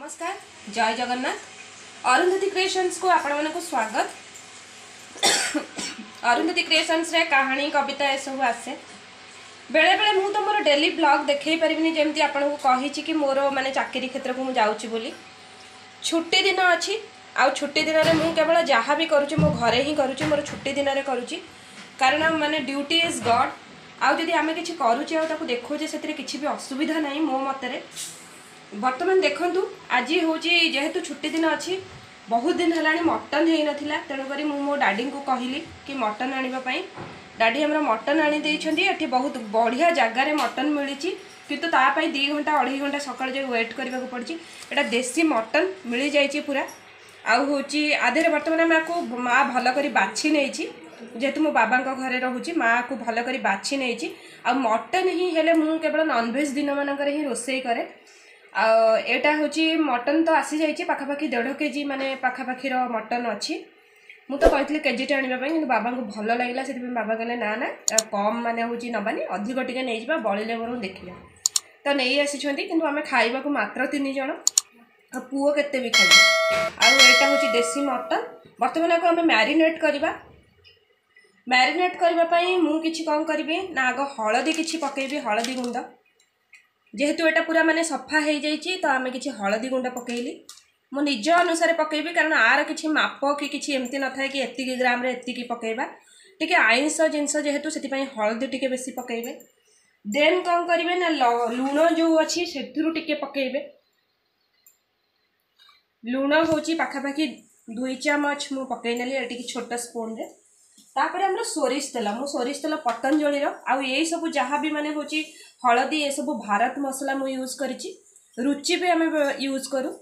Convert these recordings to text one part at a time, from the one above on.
नमस्कार जय जगन्नाथ अरुंधति क्रिएशंस को आपण मानक स्वागत। अरुंधति क्रिएशंस रे कहानी कविता ए सब आसे बेले बेले मु तो मोर डेली ब्लॉग देखै परिबिनी जेमती आपण को कहि छि कि मोर माने चाकरी क्षेत्र को मु जाउछि बोली छुट्टी दिन अछि आ छुट्टी दिन रे मु केवल जहाँ भी करूछि मो घरे ही करूछि मोर छुट्टी दिन रे करूछि कारण माने ड्यूटी इज गॉड आउ जदि आमे किछि करूछि आ ताको देखो जे सेतरे किछि भी असुविधा नाही मो मतरे बर्तमान देखंतु आज हूँ जेहेतु छुट्टी दिन अच्छी बहुत दिन है मटन हो नाला तेणुक मो डाडी को कहली कि मटन आने डाडी हमारा मटन आनी ये बहुत बढ़िया जगार मटन मिली किंतु तापाई 2 घंटा 2.5 घंटा सकाल जो वेट करने पड़ी एटा देसी मटन मिल जाइए पूरा आउ हूँ आधे बर्तमान माँ को माँ भल कर बाछी नहीं जेहेतु मो बाबा घरे रोचे माँ को भल कर बाछी नहीं आ मटन ही हेले मु केवल नॉनवेज दिन मानक ही रोसई करे एटा हूँ मटन तो आसी जाइए पाखापाखि 1.5 केजी माने पाखापाखि मटन अच्छी मु तो कहती केजीटे आने कि बाबा को भल लगे से बाबा कहले ना ना कम माने हूँ नबानी अधिक टे नहीं बड़े बर देखिए तो नहीं आसी कि आम खाइबा को मात्र 3 जन आ पुओ केते भी खाइबे आटा हूँ देसी मटन बर्तमान को आम मैरिनेट करवा मैरिनेट करने मु किछि कौन करी ना आग हलदी किछि पकेबी हलदी गुंड जेहेतु एटा पूरा माने सफा हो जाइए तो आम किसी हलदी गुंड पकेली मो निज अनुसार पकेबी कारण आर किसी माप कि किसी एमती न था कि एतिकी ग्राम रे एतिकी पकेबा टिके आइंस जिनस जेहेतु से हलदी टिके बेसी पकेबे देन कौन करेंगे ना लुण जो अच्छी से टिके पकेबे लुण हूँ पाखापाखि 2 चामच मु पकईनेली ये छोट स्पून रे तापर हमर सोरिष तेल मु सोरिष तेल पतंजलि आउ ये सब जहाँ भी माने होची हलदी ये सब भारत मसला मु यूज करिछि रुचि भी आम यूज करूँ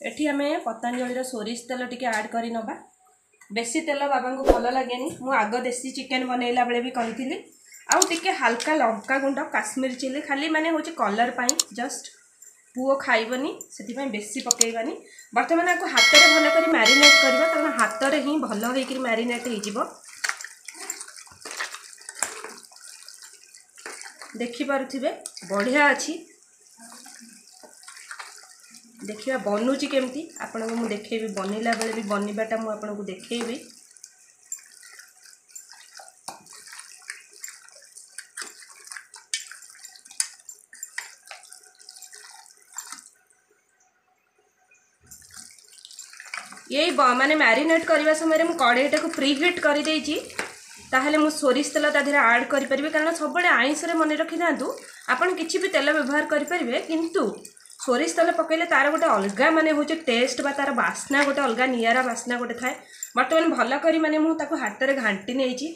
एठी आम पतंजलि सोरिष तेल टिके ऐड करी नबा बेसी तेल बाबा को भल लगे मु आग देसी चिकेन बनैला बेले भी कही आउ टिके हल्का लंका गुंड काश्मीर चिली खाली माने होची कलर पाई जस्ट पुओ खाइबनी से बेसी पकेबानी बर्तमान आपको हाथ में भल कर मैरिनेट करवा कारण हाथ में ही भल होकर मैरिनेट हो देखिपे बढ़िया अच्छी देखिए बनूची केमती आपन को मुझे देखेबी बनैला बेले भी बनवाटा मुझे देखेबी यही माने मैरिनेट करने समय मुझे कड़ाईटा को प्री हिट कर देइछि ताहले मु सोरिष तेल ता देहरे ऐड करि परिबे कारण सब बड़े आइंस रे मन रखि दांतु आपण किछि भी तेल व्यवहार करि परिबे किंतु सोरिष तेल पकेले तार गोटे अलगा माने होचे टेस्ट बा तार बास्ना गोटे अलगा नियारा बास्ना गोटे थाए बर्तमान भल करी माने मु ताको हाथ रे घांटी नेइछि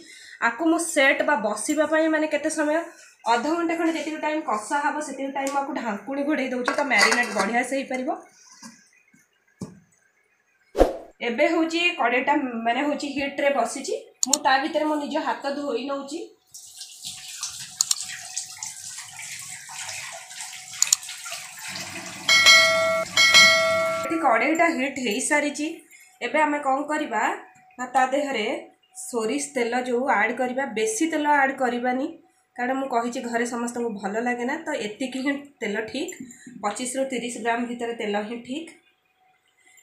आकु मु सेट बा बसिबा पई माने केते समय आधा घंटा खंडे जेतिक टाइम कसा हबो सेतिक टाइम आकु ढांकुणी घोड़े दउछि तो मैरिनेट बढ़िया से ही परिबो एबे होची कड़ेटा माने होची हीट रे बसिची मु ता भीतर मो निज हाथ धोई नउची कड़ेटा हीट हो सारी एबे आमे कौन करबा ना ता देहरे सोरिष तेल जो ऐड करबा बेसी तेल ऐड करबानी कारण मु कहि घरे समस्त को भल लगे ना तो एतिक ही तेल ठीक 25 ରୁ 30 ग्राम भीतर तेल ही ठीक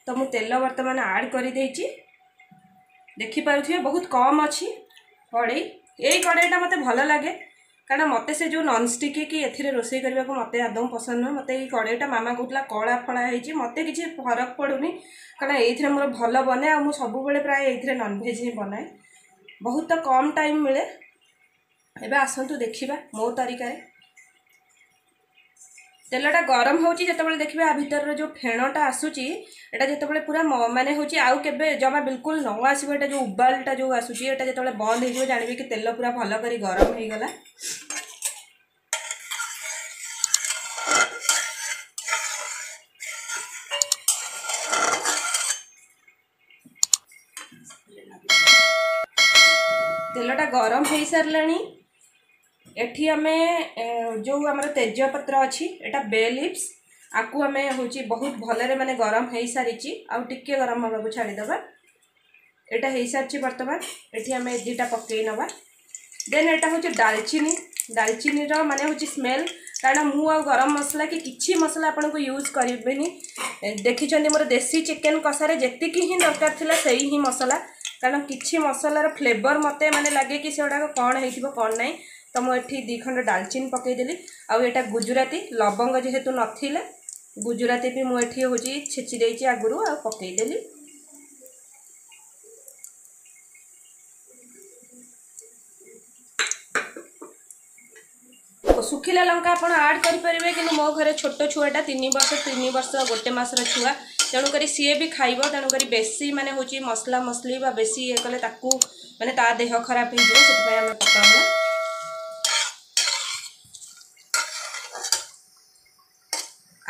तो मु तेल बर्तमान ऐड कर देखिपे बहुत कम अच्छी कड़े यही कड़ाईटा मत भल लगे कारण मत से जो नॉनस्टिक कि ए रोसई करने को मत आदम पसंद नुह मत कड़ाईटा मामा कहला कला फला हो मत किसी फरक पड़ूनी कारण ये मोर भल बने आ सब प्राय ये नॉनभेज ही बनाए बहुत कम टाइम मिले एबे आसतु देखा मो तरीका तेलटा गरम होची जेतेबेले देखिबे आ भीतर जो फेणटा आसुची एटा जेतेबेले पूरा माने होची आउ केबे जमा बिल्कुल न आसीबो एटा जो उबालटा जो आसुची एटा जेतेबेले बंद हे जिवो जानिबे कि तेल पूरा भलो करी गरम हे गला तेलटा गरम हे सारलानी एठी आमे जो हमर तेजपत्र अच्छी एटा बे लिप्स आकु आमे होची बहुत भलरे माने गरम हे सारिची आ टिके गरम होबा को छाड़ी दबा एटा हे सारची वर्तमान एठी आमे दीटा पक्के नबा देन एटा होची दालचीनी रो माने होची स्मेल कारण मु आ गरम मसला कि किछि मसला आपन को यूज करिबेनी। देखिछन्ती मोर देसी चिकन कसारे जेतिकी ही दरकार थिला सेही ही मसला, कारण किछि मसलार फ्लेवर मते माने लागे कि सेडा कोन हेइथिबो कोन नै। तो मु एठी 2 खंड दालचीनी पकई देली आ एटा गुजराती लवंग जेहेतु नथिले गुजराती भी मु एठी होची छेची देइची आगुरु आ पकई देली। सुखिला लंका आप आड करेंगे कि मो घर छोट छुआटा 3 वर्ष गोटे मसर छुआ तेणुक सी भी खाइब तेणुक बेसी माने हूँ मसला मसली बेसी ये कले माने ता देह खराब हो पकाऊना।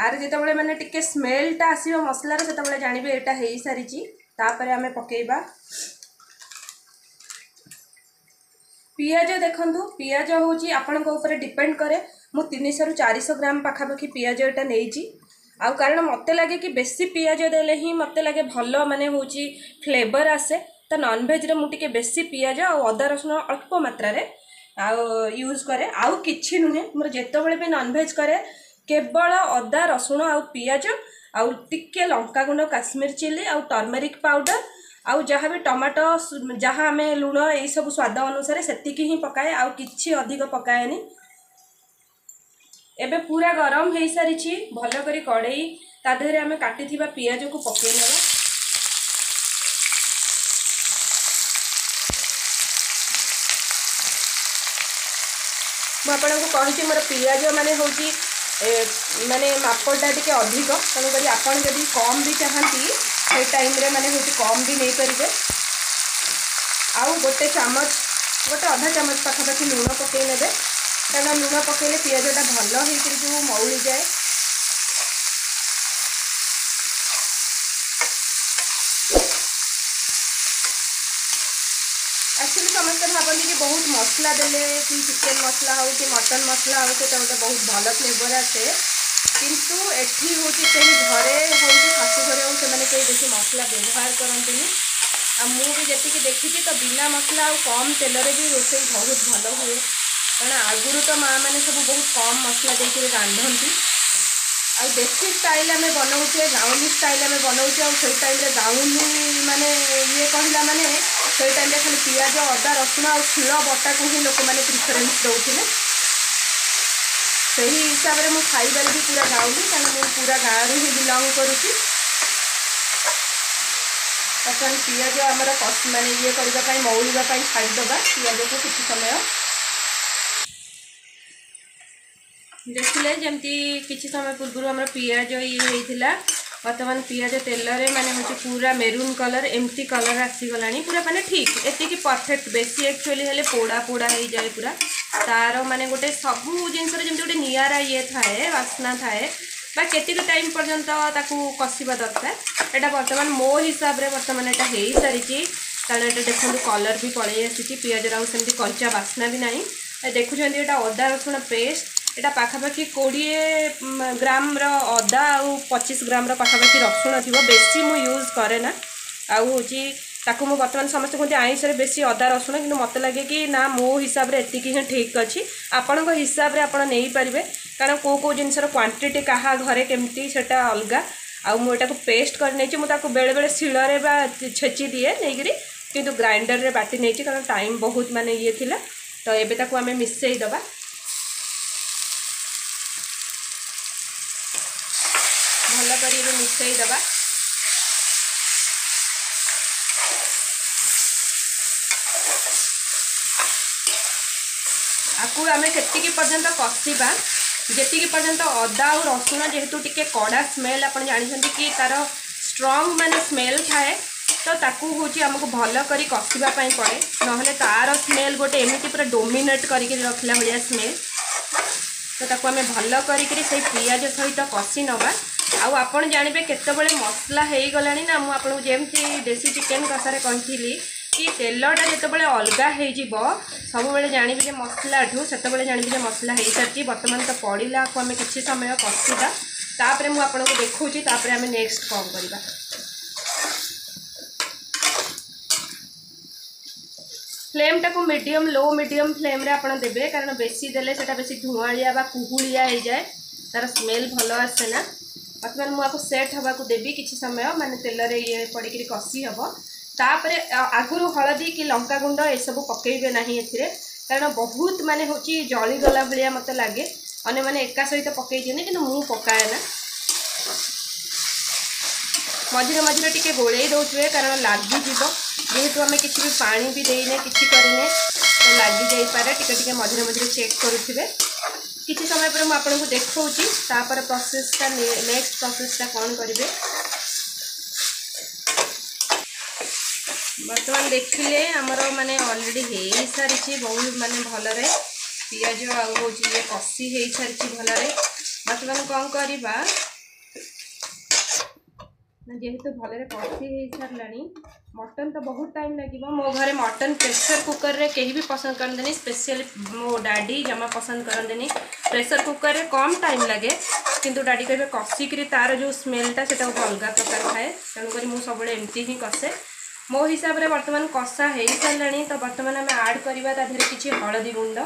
आर जिते माने टिके स्मेलटा आसो मसलार से जानवे यहाँ हो सारी आम पकेबा पियाज। देखंतु पियाज होची आपनक ऊपर डिपेंड करे मु 300 रु 400 ग्राम पाखापाखी पियाज एटा नेइची आ कारण मते लगे कि बेसी पियाज देले ही मते लगे भलो माने होची फ्लेवर आसे। तो नॉन वेज रे मु टिके बेसी पियाज आ अदा रसुन अल्प मात्रा रे आ यूज करे आउ किछि नुहे मोर जेतबेले भी नॉन वेज करे केवल अदा रसुन आ पियाज आ टिके लंका गुंड काश्मीर चिली आ टर्मेरिक पाउडर आउ जहाँ भी टमाटो जहाँ आम लुण यही सब स्वाद अनुसार सेतिकी ही पकाए आउ किछि अधिक पकाएनी। एबे पूरा गरम हो सारी भल करी कड़ई ता देहरे आम काटी पियाज को पकई नवा। मुझे कही मोर पियाज माने होची माने मापटा टिके अधिक तेणुक आपड़ जदि कम भी चाहती से टाइम रे माने होची कम भी नहीं करेंगे। आउ गोटे चामच गोटे आधा चामच पाखापाखी लुण पकई ने कारण लुण पकईले पियाजटा भल हो जो मौली जाए। एक्चुअली समस्त भावती कि बहुत मसला देले कि चिकेन मसला हो कि मटन मसला हो तो गोटे बहुत भल फ्लेवर आसे किंतु एठी होची कहीं घरे हो शाशु घरे हो से बेसी मसला व्यवहार करते आ मु भी जी देखी तो बिना मसला और कम तेल भी रोसे बहुत भल हुए कारण आगुरी तो माँ मैंने सब बहुत कम मसला देकर रांधती आ देसी स्टाइल आम बनाऊे गाउली स्टाइल आम बनाऊे आ टाइम गाउली माने ये कहला माने से टाइम खाली पियाज अदा रसुण आ शिल बटा को ही लोक मैंने प्रिफरेन्स दौले से हिसाब से मुझे खाइबार भी पूरा गाउली कारण मुझे पूरा गाँव ही बिलंग करुँची। बर्तमान पियाज आमर माने ये करने मौलिवाई छाड़ीदबा पियाज को किसी समय देखिले जमती किसी समय पूर्व आम पियाज ये होता बर्तमान पियाज तेल रे माने हूँ पूरा मेरून कलर एमती कलर आसीगला पूरा माने ठीक एति परफेक्ट बेसी एक्चुअली हेले पोड़ा पोड़ा हो जाए पूरा तार माने गोटे सबू जिनस जमी गोटे निआरा ये थाए वासना थाए बा केतिक टाइम पर्यंत ताकू कषिबा दरकार एटा बर्तमान मो हिसाब रे बर्तमान एटा हेई सारी कारण एटा देखो कलर भी पलि आसी पियाज आउ सेमती कंचा बास्ना भी नहीं देखुं एटा अदा रसुण पेस्ट एटा पाखापाखि 20 ग्राम अदा आउ 25 ग्राम पाखापाखि रसुण थी बेसी मु यूज करे ना आउ हूँ ताकू मु बर्तमान समस्त कहते आइंस बेसी अदा रसुण कि मत लगे कि ना मो हिसाब रे एतिकी ही ठीक अच्छी आपण हिसाब रे आपण नहीं पारिबे कारण को जिनसर क्वांटिटी कहा घरे केमती सेटा अलगा आउ मुझे पेस्ट कर नहीं मुझे बेले बेले शिଳରେ बा छेची दिए नहीं किंतु ग्राइंडर रे बाटी नहीं कारण टाइम बहुत माने ये थिला तो एबे ताकू आमे मिसई दबा भल करी मिसई दबा आपको आमे केतिकी पर्यंत कषिबा जेतिकी पर्यंत अदा और रसुण जेहेतु टिके कड़ा स्मेल आपन जानिछन्ती कि तार स्ट्रॉन्ग माने स्मेल थाए तो ताकू हूँ आमको भल करी कषिबा पई पड़े नहले तार स्मेल गोटे एमती पूरा डोमिनेट करके रखला भाया स्मेल तो ताकू आमे भल करी से पियाज सहित कषि नवा आउ आपन जानबे केतेबेले मसला हेई गलानी ना मु आपन जेमती देसी चिकेन कसारे कहिली कि तेलटा जितेबाला अलगा हो सब बेले जानवी मसला ठूँ से जानवी मसला हो सारी बर्तमान तो पड़ा को आम कि समय कषिदा तापर मुझे आपको देखा तापर आम नेक्स्ट कौन करवा फ्लेम टाको मीडियम लो मीडियम फ्लेम रे आपण देबे, कारण बेसी देले सेटा बेसी धुआलिया बा कुहुलिया हो जाए, तार स्मेल भल आसे ना। बर्तमान मुझे सेट हवा को देवी किसी समय माने तेल रे ये पड़ी कषी हम, तापरे आगुरी हलदी कि लंका गुंड ये सब पकेबे नहीं एथिरे, कारण बहुत माने होची जलीगला भाया मत लगे, अने मैंने एका सहित पकई दिए कि मु पकाए ना, मझे मझे टी गोल दौथे कारण लगिज जेहेतु आम किसी भी पानी भी देने कि करें तो लगी जापे, टिके मझे मझे चेक करुवे। किसी समय पर मुझे आपको देखा प्रोसेसटा नेक्स्ट प्रोसेसटा कौन करेंगे। बर्तमान देखिले आमर माने ऑलरेडी हो सारी बहुत माने भलरे पियाज आउ ये कषी हो सारी भलरे। बर्तमान कौन करवा जेहेतु भलरे कषी हो सारे, मटन तो बहुत टाइम लगे। मो घरे मटन प्रेशर कुकर रे कहीं भी पसंद करते, स्पेशली मो डैडी जमा पसंद करते। प्रेशर कुकर रे कम टाइम लगे, किंतु डैडी कहे कषिक तार जो स्मेलटा से अलग प्रकार थाए, तेणुक मुझे सब एमती ही कषे मो हिसाब से। बर्तमान कषा हो सारे तो बर्तमान आम आड करवा कि हलदी गुंड,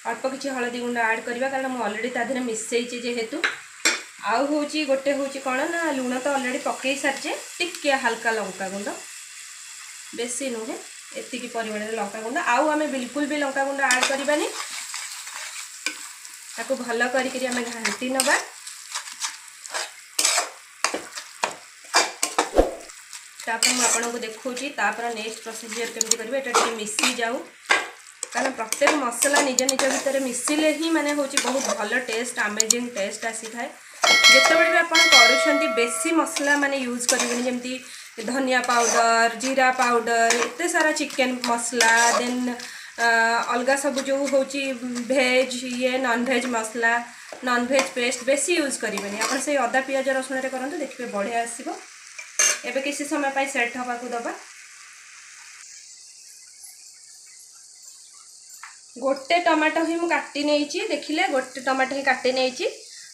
अल्प किसी हलदी गुंड आड करवा, कारण मुझे अलरेडी तादेह मिसई जेहेतु। आउ हूँ गोटे हूँ कौन ना लुण तो अलरेडी पकई सारी, टिके हल्का लंका गुंड बेसी नुहे एति परिमाण लंका गुंड, आउ आम बिल्कुल भी लंका गुंड आड करवानी, ताको भल करी आम घांटी नवा। तापर मुझे आपको देखा नेक्स्ट प्रोसीजर केमती करेंगे, ये मिसी जाऊ, कारण प्रत्येक मसला निज निज भितर मिसिले ही माने हूँ बहुत भल टेस्ट अमेजिंग टेस्ट आसी थाए। जितेबाला भी आपड़ कर बेसी मसला माने यूज करेंगे, जमी धनिया पाउडर जीरा पाउडर एत सारा चिकेन मसला देन अलग सब जो हूँ भेज ये नॉन भेज मसला नॉन भेज पेस्ट बेसी यूज करेंगे। आप से अदा पियाज रसुण करूँ देखिए बढ़िया आसो। एबे किसी समय पर सेट हवा को दबा। गोटे टमाटो ही मुझे काटी नहीं, देखिले गोटे टमाटो ही काटी नहीं,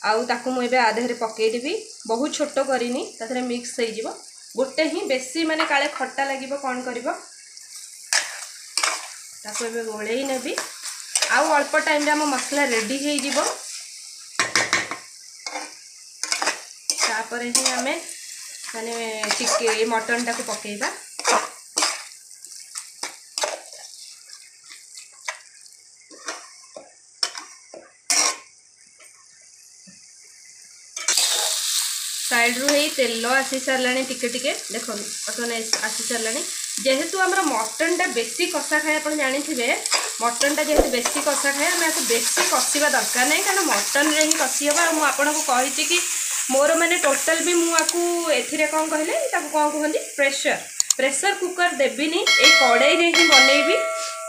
आउ मुझे आधे पकईदेवी, बहुत छोट करनी ताथे मिक्स हो गोटे ही बेसी माने काले खट्टा लगे कौन कर गोले नेबी। आउ अल्प टाइम आम मसला रेडी हो ही आम माने चिके मटन टाक पकेबा। साइड रू ही तेल आसी सारे टिके टिके देख आसी सारे। जेहेतु आम मटनटा बेसी कषा खाए आप जानी मटनटा जेहेतु बेसी कषा खाए आम आपको बेसी कषा दरकार नहीं, कारण मटन रे ही कषि हम। मुझे कही कि मोर मैंने टोटाल भी मुझे कौन कहले कौन कहते प्रेशर कुकर देविनी ये कड़ई रे ही बनईबी,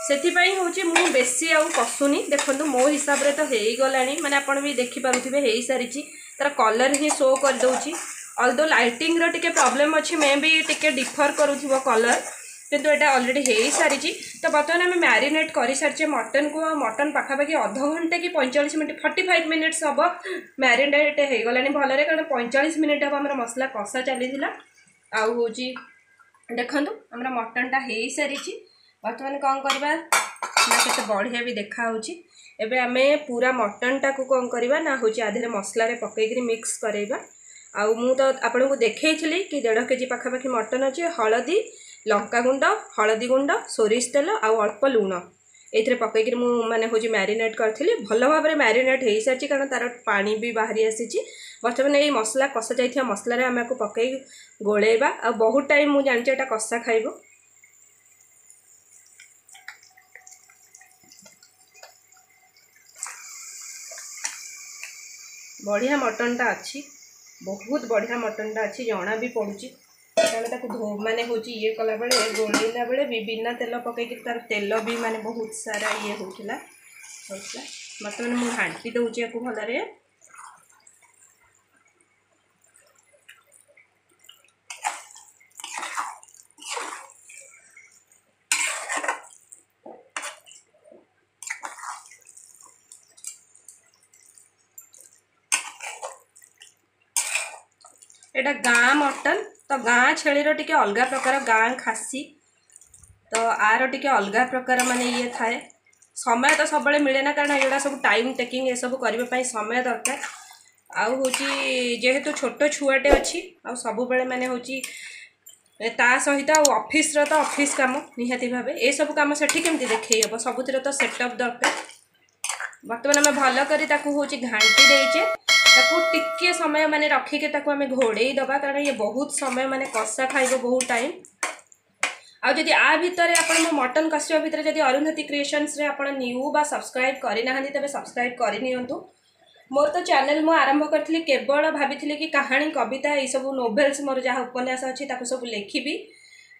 से हूँ बेसी आउ कषुनी। देखो मो हिसाब से तो हो गला माने आप भी देखिपे हो सारी, तार कलर ही शो कर दौची। अल्दो लाइटिंग रो टिके प्रॉब्लम अच्छी, मे भी टिके डिफर करुथिबो कलर, किंतु एटा ऑलरेडी हो सारी। तो बर्तमान आम मैरिनेट कर सारी मटन को, मटन पाखापाखि अध घंटे कि 45 मिनट 45 मिनिट्स हम मैरिनेट हो गलानी भलरे, कारण 45 मिनिट हम आम मसला कषा चली आउ हूँ देखूँ आम मटनटा हो सारी। बर्तमान कौन करवा ना बढ़िया भी देखा एबे आमे पूरा मटनटा को कौन करवा ना हूँ आधे मसलार पकईकरी मिक्स करवा। आउ मु तो आपको देखी कि 1.5 केजी पाखापाखि मटन अच्छे, हलदी लंका गुंड हलदी गुंड सोरिष तेल आउ अल्प लुण ये पकईकरी मु माने हूँ मैरिनेट करी भल भाव में मैरिनेट हो सारी, कारण तार पानी भी बाहरी आसी। बर्तमान ये मसला कषा जाइए मसलार आम को पकई गोलेबा, आ बहुत टाइम मुझे जानी एटा कषा खाइब। बढ़िया मटनटा अच्छी, बहुत बढ़िया मटनटा अच्छी, जना भी पड़ुची कारण माने हूँ ये कला बेले गोलेला बेले भी बिना तेल पकईकि तार तेल भी माने बहुत सारा ये होता। बर्तमान मुझे घाटी दूची या भलरे। एटा गाँ मटन तो गाँ छेलीर टिके अलग प्रकार गाँ खासी तो आर टिके अलग प्रकार माने ये थाए समय तो सब मिले ना कारण ये सब टाइम टेकिंग ये सब करने समय दरकार आउ हूँ जेहेतु छोट छुआटे अच्छी आ सब बेले माने हूँ ता सहित ऑफिस रो तो ऑफिस काम निहाती भावे ए सब काम सेठी केमती देखै हबो सबुतिर तो सेटअप दरकार बर्तमान आम भल करी ताकू हूँ घांटी देचे ताकू टिके समय माने रखिके ताकू आम घोड़े दबा कारण ये बहुत समय माने कषा खाइबो बहुत टाइम आ जदि आ भितर आपण मो मटन कषिया भितर जदि अरुंधति क्रिएशंस रे आपण न्यू बा सब्सक्राइब करि नाहंती तबे सब्सक्राइब करि नियंतु मोर तो चैनल मु आरंभ करथिली केवल भाभी कि कहानी कविता ये सब नोवेल्स मोर जहाँ उपन्यास अच्छी ताकू सब लिखिबी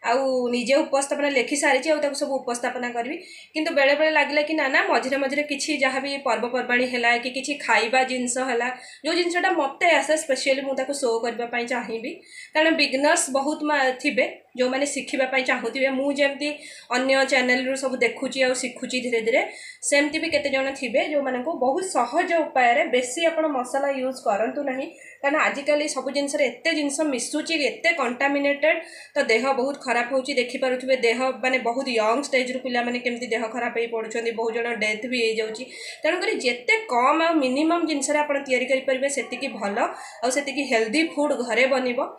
आउ निजे उपस्थापना लिखि सारी आउ सब उपस्थापना करी किंतु बेले बेले लगे कि ना ना मझे मझे किसी जहाँ भी पर्वपर्वाणी है कि किसी खाइबा जिनस है जो जिनसा मत आसे स्पेशली मुझे शो करने चाहिए कारण बिगनर्स बहुत थे जो मैंने शिखापी चाहूे मुझे अन्य चैनल सब देखुची आ शिखुची धीरे धीरे सेमती भी केते जण थे जो माने को बहुत सहज उपाय बेसी आप मसला यूज करंतु नहीं कारण आजिकल सब जिनस एत जिनस मिसुची एत कंटामिनेटेड तो देह बहुत खराब होची देखि पारुथिबे देह माने बहुत यंग स्टेज रु पिला माने केमती देह खराब हो पड़ुछंदी बहुत जण डेथ भी हो जाउची तेणु करी जेते कम आ मिनिमम जिनस रे आपण तयारी करि परिबे सेतिकी भलो आ सेतिकी हेल्दी फूड घरे बनिबो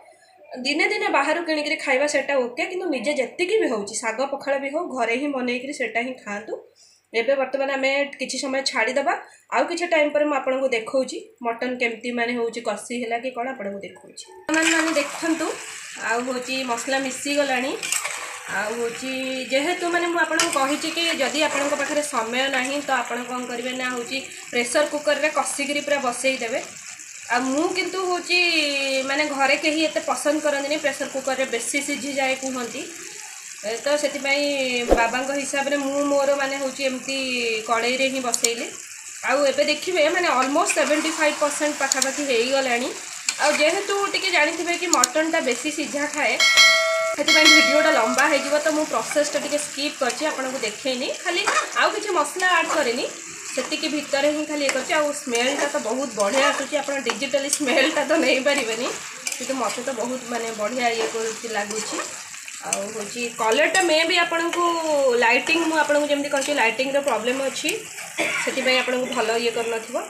दिने दिने बाहर किणिक खाଇବା सेटा ओके किंतु निजे जेतिकी भी होउची साग पखाळ भी हो घरे ही बनेकरी सेटा ही खातु एबे वर्तमान आमे किछि समय छाड़ी दबा आउ किछि टाइम पर म आपन को देखौची मटन केमती माने होउची कसी हैला कि कोन आपन को देखौची माने देखंतु आउ होची मसला मिसी गलानी आउ होची जेहेतु माने मु आपन को कहिची कि जदी आपन को पाखरे समय नाही तो आपन कोन करबे ना होची प्रेशर कुकर रे कसीगिरी पूरा बसई देबे आ मु किंतु होची माने घरे केही एते पसंद करंदिनी प्रेशर कुकर रे बेसी सिझी जाए कहंती तो से बाबा हिसाब से मु मोर माने होची एमती कड़ई रे ही बसैली आउ एबे देखिबे माने ऑलमोस्ट 75% पाखापाखि हो गलानी आ जेहेतु टिके जानिथिबे कि मटन टा बेसी सिझा खाए से भिडियोटा लंबा हो तो मु प्रोसेसटा टिके स्किप करछि आपन को देखैनी खाली आउ किछि मसला ऐड करेनी सेतिकी भितर ही खाली ये करछि आ स्मेलटा तो बहुत बढ़िया आसुछि आपन डिजिटली स्मेलटा तो नहीं पारिबेनी किंतु मते तो बहुत माने बढ़िया ये कर लागुछि आउ होची कलरटा में भी आपन को लाइटिंग मु आपन को जेमति कहछि लाइटिंग रो प्रॉब्लम अछि सेति पय आपन को भलो ये कर नथिबो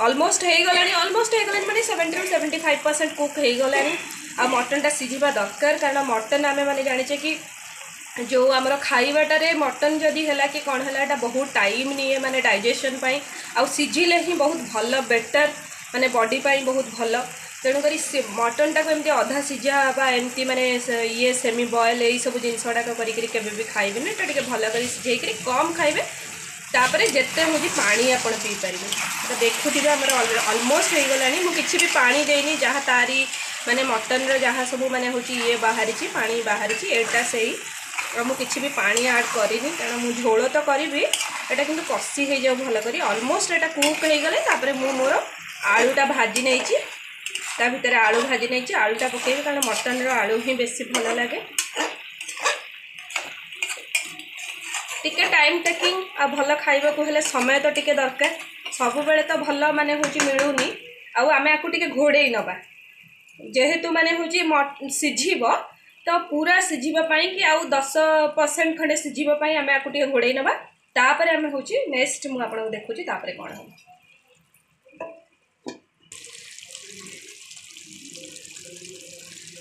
ऑलमोस्ट हो गलानी माने 70 to 75% कुक हो गलानी आ मटनटा सिझिबा दरकार कारण मटन आमे माने जानिचे कि जो आमर खाइबाटारे मटन जदि है कि कौन है बहुत टाइम निए माने डाइजेशन पाई आ सिझिले ही बहुत भल बेटर माने बॉडी पाई बहुत भल तेणुक मटन टाक एमती अधा सिझा बा एमती माने ये सेमी बॉयल यही सब जिनस गुड़ाक कर खाइबे ना टे भल कर सिझे कम खाइबे तापरे जेते होजी पानी आपण पी पारिबे तो देखुथिबे हमर ऑलमोस्ट हो गलानी मु किछि भी पानी देनी जहाँ तारी माने मटन रो जहाँ सब माने होची ये बाहरी पानी बाहरी एटा सही और मुझे किसी भी पानी ऐड करिनी कारण मु झोल तो करी एटा किंतु कसी हो जाओ भल करी ऑलमोस्ट एटा कुक हो गले तापरे मु मोर आलूटा भाजी नहीं ता भितर आलू भाजी नहीं आलूटा पकेबी कारण मटन रो आलू ही बेसी भल लगे टिके टाइम टेकिंग आ भल खाइबा को हेले समय तो टिके दरकार सब बेले तो भल माने होची मिलुनी आउ आमे आकु टिके घोड़े नबा जेहेतु माने होची सिझिबो तो पूरा सिझापी कि आउ 10% खंडे सिझापी आम आपको टे घोड़े नवा तापर आम हूँ नेक्स्ट मुझे आपको देखुची तापर कौन हम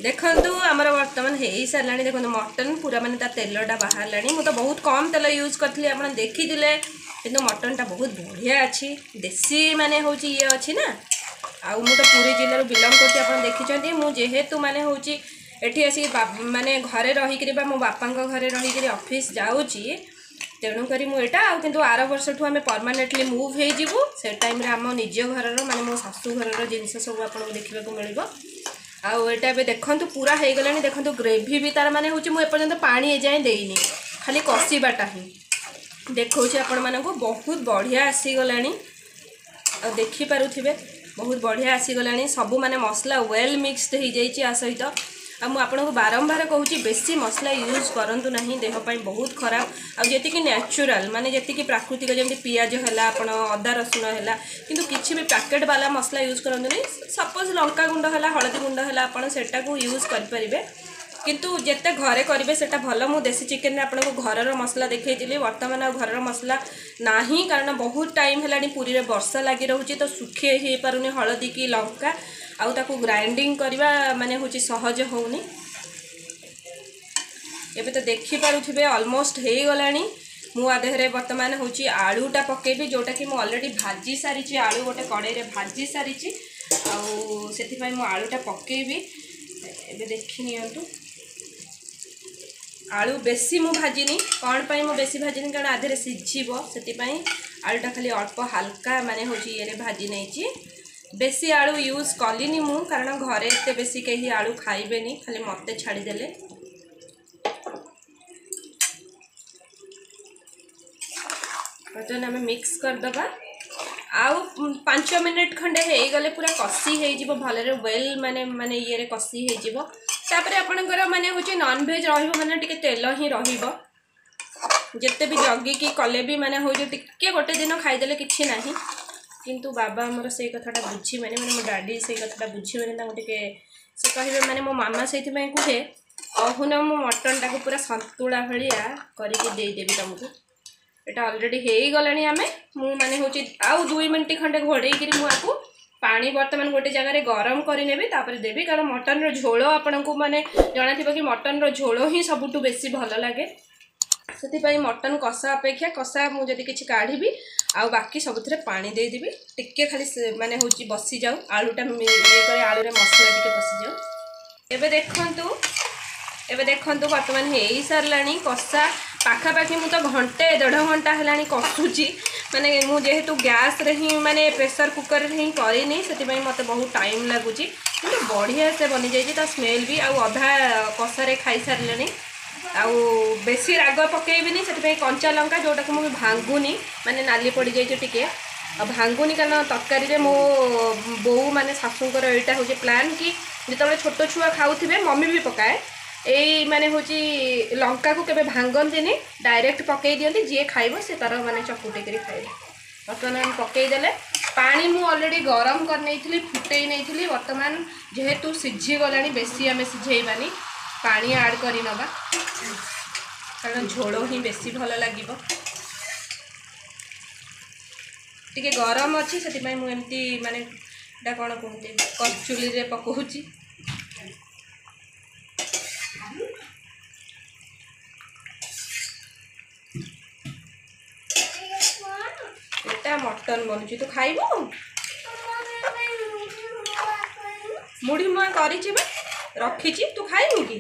देखु आमर बर्तमान हो सारा देखो मटन पूरा माने तेलटा बाहर मुझे बहुत कम तेल यूज करी आप देखी कि मटनटा बहुत बढ़िया अच्छी देसी माने हूँ ये अच्छी ना आउ तो पुरी जिले बिलंग कर देखी मुझेतु माने हूँ एठी आसी माने घरे रही मो बापा घरे रही ऑफिस जाऊँगी तेणुक मुझा किंतु आर वर्ष ठू आम परमानेंटली मूव हो से टाइम आम निज घर माने मो सासू घर जिनस सब आपको देखा मिल आटा देखु पूरा हो गला देखो ग्रेवी भी तार माने हूँ मुझे पानी एजाएं देनी खाली कषाटा ही देखा आपण मानक बहुत बढ़िया आसीगला देखिपे बहुत बढ़िया आसीगला सब माने मसला वेल मिक्सड हो जाइए आ सहित आ मु आपको बारंबार कहूँ बेसी मसला यूज करंतु नहीं, देह पाई बहुत खराब। आती नेचुरल माने जी प्राकृतिक जमी पियाज है आप अदा रसुण है कि किसी भी पैकेट वाला मसला यूज करंतु नहीं। सपोज लंका गुंड है हलदी गुंड है आपको यूज करें किंतु जिते घरे करेंगे से भल। मु देसी चिकेन आपको घर मसला देखी बर्तमान आ घर मसला ना, कारण बहुत टाइम है पुरी में वर्षा लगी रोचे तो सुखे हो पारुनी हलदी की लंका आउ ग्राइंडिंग करवा माने हूँ सहज होनी। एबे तो देखी पारुथिबे ऑलमोस्ट हो गला। मु आधे बर्तमान हूँ आलूटा पकेबी जोटा कि मुझे ऑलरेडी भाजी सारी आलू गोटे कड़े भाजी सारी से आलूटा पकेबी। एबे देखी नियंतु आलू बेसी मु भाजिनी कौन पाई मु बेसी भाजिनी कारण आधे सीझीबो से आलूटा खाली अल्प हल्का माने हूँ ये भाजी नहीं। बेसी आलू यूज कलिनी मु कारण घरे एते बेसी कहीं आलू खाइबेनी खाली मते छाड़ीदेले। बर्तमान आम मिक्स करदबा आउ 5 मिनट खंडे हो गले पूरा कषी हो भल वेल माने माने ये कषी हो आपणकर माने हूँ नॉन वेज रही टे तेल ही जिते भी जगिकी कले भी माने हूँ टे गोटे दिन खाईदे कि ना किंतु बाबा मोर से कथाटा बुझी माने मो डैडी से कथाटा बुझी टे से कहे माने मो मामा से कहे कहून मो मटन टाक पूरा संतुला भाया करदेवी तुमको। यहाँ ऑलरेडी हो गला आम मुझे हूँ आउ 2 मिनट खंडे घोड़े मुझे पानी बर्तमान गोटे जगह गरम करेबी देवी कारण मटन झोल आपण को माने जना थी कि मटन झोल ही सबुठू बेसी भल लगे से मटन कषा अपेक्षा कषा मुझे किसी काढ़ी आउ बाकी सबुथ पानी देदेवी टिके खाली माने हूँ बसी जाऊ आलूटा ये आलू मसला टिके बसी जाऊ। एबे देखंतु बर्तमान हो सारा कषा पाखापाखि मु तो घंटे 1.5 घंटा है कषुची माने मु जेहेतु गैस रे ही माने प्रेशर कुकर रे ही करनी से मत बहुत टाइम लगुच कि बढ़िया से बनी जाइए स्मेल भी आधा कषारे खाई सारे आउ बेसी राग पकेबी से कंचा लंका जोटा को मुझे भांगुनी माने नाली पड़ जाइए टिके भांगुनी कारण तरकारी मो बो माने शाशुंकर यहाँ हूँ प्लान कि जिते छोट छुआ खाऊे मम्मी भी पकाए यही माने हूँ लंका को केबे भांगती डायरेक्ट पकई दियंती जी खाइब से तार माने चकुटे खाइब। बर्तमान पकईदे पानी मु ऑलरेडी गरम कर नहीं फुटई नहीं बर्तमान जेहेतु सीझी गला बेसी आम सीझेबानी पानी आड कर नवा कारण झोल ही बेसी भल लगे टिके गरम अच्छी से मुझे माने कौन कहते करचुली रे पकाउची। मटन बनुची तू खाइब मुढ़ी मुआ करी रखी तू खाइबू कि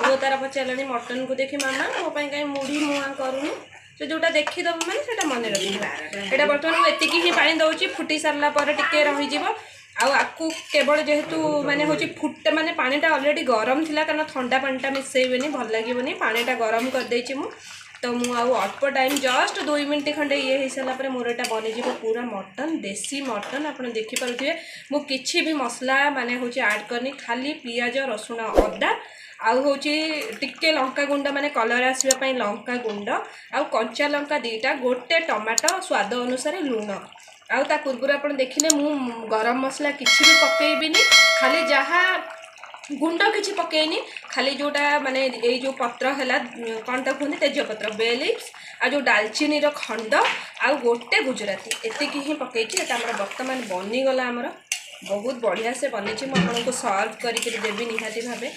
वो तार पचारे मटन को देखी मामा मो कहीं मुढ़ी मुआ करूनु से जोटा देखीदब मैंने मन रखा यहाँ बर्तमान एतिकी ही पानी दौची फुटी सारा टिके रही आपको केवल जेहेतु माने हूँ फुट माने पानीटा ऑलरेडी गरम थिला कारण ठंडा पानीटा मिसेबनी भल लगे पानीटा गरम करदे मु तो मुझे अल्प टाइम जस्ट 2 मिनट खंडे ये हो सारापर मोर यहाँ बनीज पूरा मटन देसी मटन आप देखिपे मु किछि भी मसला माने हूँ ऐड करनी खाली पियाज रसुण अदा आउ हूँ टिके लंका गुंड माने कलर आसवाई लंका गुंड आउ कंचा लंका 2टा गोटे टमाटो स्वाद अनुसार लुण आउ पूर्व आप देखिले मु गरम मसला किछि भी पकेबीनी खाली जहाँ गुंड किसी पकेनी खाली जोटा माने ये जो पत्र है कौन तक कहते तेजपत्र बे लिप्स आ जो डालचीनी खंड आउ गोटे गुजराती एतिकी ही पकईची बर्तमान बनीगला आमर बहुत बढ़िया से बनी मुझे सर्व करके देवी निहाती भावे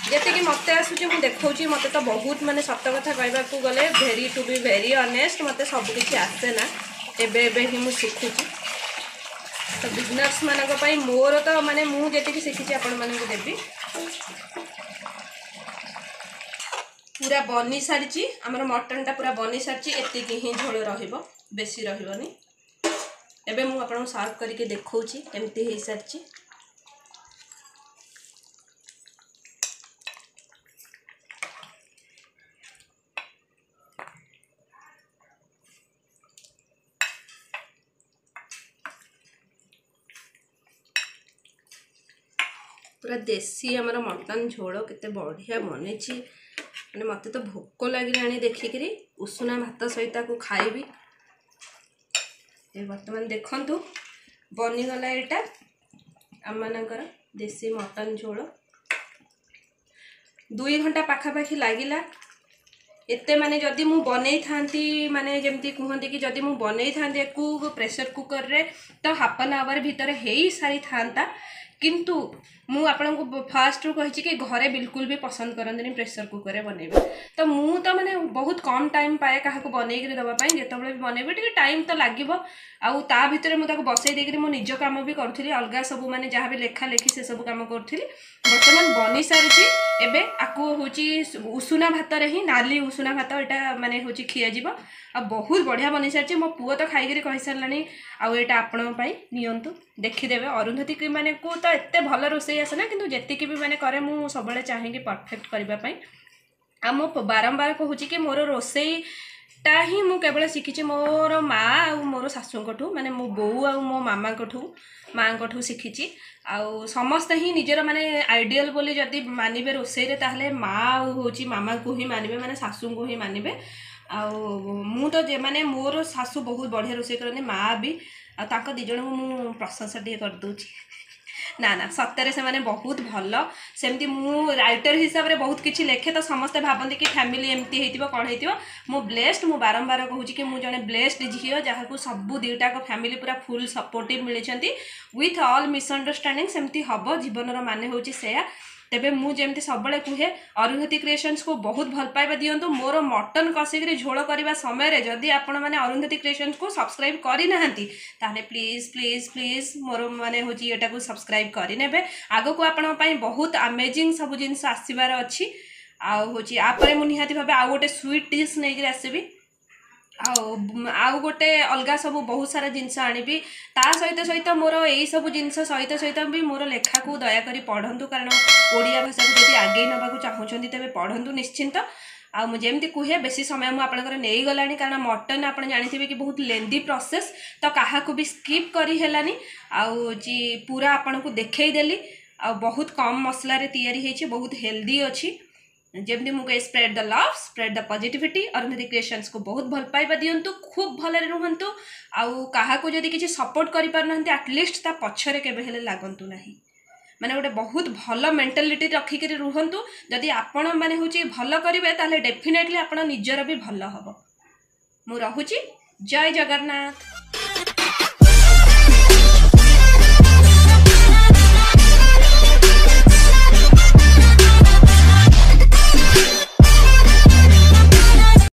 जी मत आसूँ मुझे देखा मत तो बहुत माने सत कथा कहवाक गले भेरी टू बी भेरी ऑनेस्ट मत सबकि आसे ना एबे ही मुझे शिखुची तो बिजनेस मानी मोर तो माने मुझे शिखी आपण मानक देवी पूरा बनी सारी आमर मटनटा पूरा बनी सारी एतिकी ही झोल रहिबो बेसी रहिबनी। एबे मु आपन सर्व करके देखौची एमती हे सारी पूरा देसी आमर मटन झोल केते बढ़िया बनी मैंने मत तो भोक लगे देखिक उषुना भात सहित को खाइबी। बर्तमान देखु बनीगला यहाँ आम मानकर देसी मटन झोल 2 घंटा पाखापाखि लगिला। एते माने जदि मु बनै थांती माने जेमती कहते कि जदि मु बनै थांती को प्रेशर कुकर रे तो हाफ एन आवर भितर हेई सारी थांता, किंतु मु आपन को फास्ट रू कहि कि घरे बिल्कुल भी पसंद करंतनी प्रेशर कुकर रे बनेबे। तो मु तो माने बहुत कम टाइम पाए कहा को बनै के दबा पई, जेतबले भी बनेबे टिके टाइम तो लागिवो। आउ ता भितर मु ताको बसै देकरी मो निज काम भी करथली, अलगा सब माने जहाँ भी लेखा लेखी से सब काम करथली। बर्तमान बनी सारी एबे आकु होची उषुना भात रे ही नाली उषुना भात एटा माने होची खिया जीवो। आ बहुत बढ़िया बनी सारी मो पुओ तो खाई कहि सारलानी। आउ एटा आपण पई नियंतु देखिदेबे। अरुंधति की माने को तो एते भल रोसई आसे ना, किंतु जेतिकी भी माने करे मु सबले चाहेंगे परफेक्ट करबा पई। आ मो बारंबार कहूची कि मोर रोसई ता ही मु केवल शिखी मोर माँ आ मोर शाशुठू माने मो बो आ मो मामा माँ शिखी। आउ समस्ते ही निजर माने आइडियल बोली जदि मानिबे रोसई रे ताहले माँ होची मामा को ही मानिबे, माने शाशु को ही मानिबे। आउ मु तो जे माने मोर शाशु बहुत बढ़िया रोसई करने, माँ भी आ ताको दी जण को मु प्रशंसा टे कर दूची। ना ना सत्य से माने बहुत भल। सेमती मु राइटर हिसाब रे बहुत किछि लेखे तो समस्ते भाबंती कि फैमिली एमती हेतिबो कोन हेतिबो। मु ब्लेस्ड, मु बारंबार कहूची कि मु जने ब्लेस्ड झियो जहा को सब दुईटा को फैमिली पूरा फुल सपोर्टिव मिलिछंती विथ ऑल मिसअंडरस्टैंडिंग। सेमती हबो जीवन रो माने होची सेया। तेबे मु जेमती सबले कुहे अरुंधति क्रिएशंस को बहुत भल पाइबा दियंतु। मोर मटन कसिकरी झोल करबा समय रे जदि आपण माने अरुंधति क्रिएशंस को सब्सक्राइब करि नाहंती ताने प्लीज प्लीज प्लीज मोर माने होची एटा को सब्सक्राइब करि नेबे। आगो को आपण पई बहुत अमेजिंग सब जिंस आसीबार अछि। आ होची आपरे मु निहाती भाबे आ गोटे स्वीट डिश नै कि आसीबी, आउ गोटे अलगा सब बहुत सारा जिनस आनिबी। ता सहित सहित मोर यही सब जिनस सहित सहित भी मोर लेखा को दयाकरी पढ़ंतु, कारण ओडिया भाषा को जदि आगे नबाकू चाहूछंती तेबे पढ़ंतु निश्चिंत। आ मु जेमती कुहे बेसी समय मु आपनकर नेई गलानी, कारण मटन आपण जानिथिबे कि बहुत लेंदी प्रोसेस, तो काहा को भी स्किप करी हेलानी। आउ जी पूरा आपण को देखै देली। आ बहुत कम मसला रे तैयारी हेछि, बहुत हेल्दी अछि। जेमती मुझे spread the love, spread the positivity. Arundhati creations को बहुत भल पाइबा दियंतु, खूब भलरे रुहंतु। आउ काहा को जदि किछि सपोर्ट करि पार नहंती एटलीस्ट ता पछरे केबे हेले लागंतु नाही। माने गोटे बहुत भल मेंटालिटी रखिकरी रुहंतु। जदि आपण माने होची भल करिवे ताले डेफिनेटली आपण निजर भी भल हबो। मु रहुची। जय जगन्नाथ।